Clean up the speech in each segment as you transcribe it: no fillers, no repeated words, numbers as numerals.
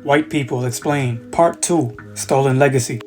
White People Explain, Part 2, Stolen Legacy.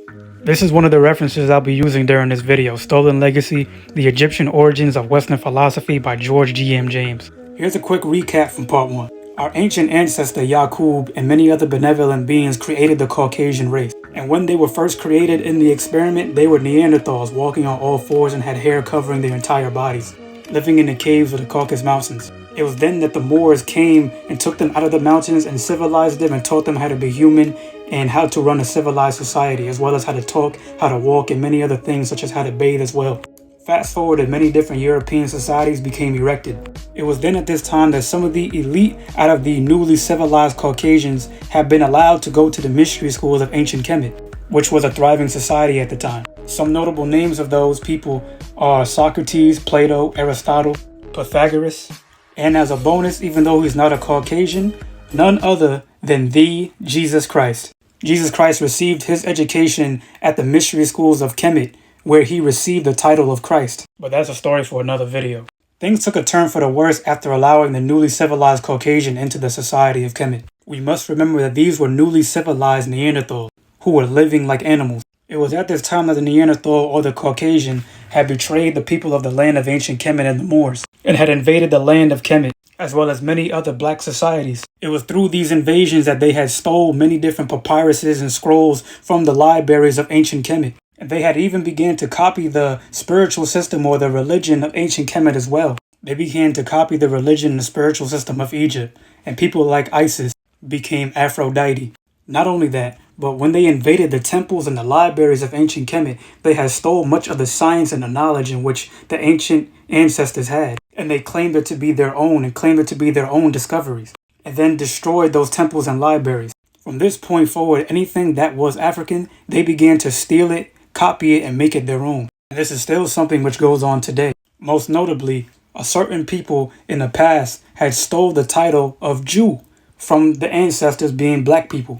This is one of the references I'll be using during this video, Stolen Legacy, The Egyptian Origins of Western Philosophy by George G.M. James. Here's a quick recap from Part 1. Our ancient ancestor Yaqub and many other benevolent beings created the Caucasian race. And when they were first created in the experiment, they were Neanderthals walking on all fours and had hair covering their entire bodies, living in the caves of the Caucasus Mountains. It was then that the Moors came and took them out of the mountains and civilized them and taught them how to be human and how to run a civilized society, as well as how to talk, how to walk, and many other things such as how to bathe as well. Fast forward, and many different European societies became erected. It was then at this time that some of the elite out of the newly civilized Caucasians had been allowed to go to the mystery schools of ancient Kemet, which was a thriving society at the time. Some notable names of those people are Socrates, Plato, Aristotle, Pythagoras, and as a bonus, even though he's not a Caucasian, none other than the Jesus Christ. Jesus Christ received his education at the mystery schools of Kemet, where he received the title of Christ. But that's a story for another video. Things took a turn for the worse after allowing the newly civilized Caucasian into the society of Kemet. We must remember that these were newly civilized Neanderthals who were living like animals. It was at this time that the Neanderthal or the Caucasian had betrayed the people of the land of ancient Kemet and the Moors, and had invaded the land of Kemet, as well as many other black societies. It was through these invasions that they had stole many different papyruses and scrolls from the libraries of ancient Kemet. And they had even began to copy the spiritual system or the religion of ancient Kemet as well. They began to copy the religion and the spiritual system of Egypt, and people like Isis became Aphrodite. Not only that, but when they invaded the temples and the libraries of ancient Kemet, they had stole much of the science and the knowledge in which the ancient ancestors had. And they claimed it to be their own and claimed it to be their own discoveries, and then destroyed those temples and libraries. From this point forward, anything that was African, they began to steal it, copy it, and make it their own. And this is still something which goes on today. Most notably, a certain people in the past had stole the title of Jew from the ancestors being black people,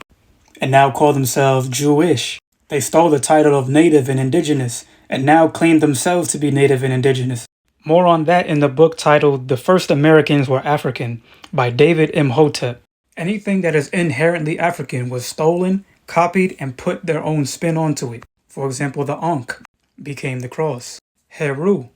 and now call themselves Jewish. They stole the title of native and indigenous, and now claim themselves to be native and indigenous. More on that in the book titled The First Americans Were African by David Imhotep. Anything that is inherently African was stolen, copied, and put their own spin onto it. For example, the Ankh became the cross. Heru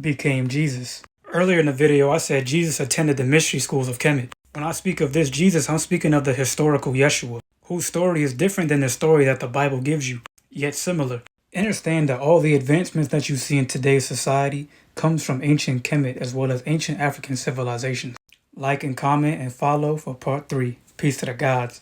became Jesus. Earlier in the video, I said Jesus attended the mystery schools of Kemet. When I speak of this Jesus, I'm speaking of the historical Yeshua, whose story is different than the story that the Bible gives you, yet similar. Understand that all the advancements that you see in today's society comes from ancient Kemet as well as ancient African civilizations. Like and comment and follow for part 3. Peace to the gods.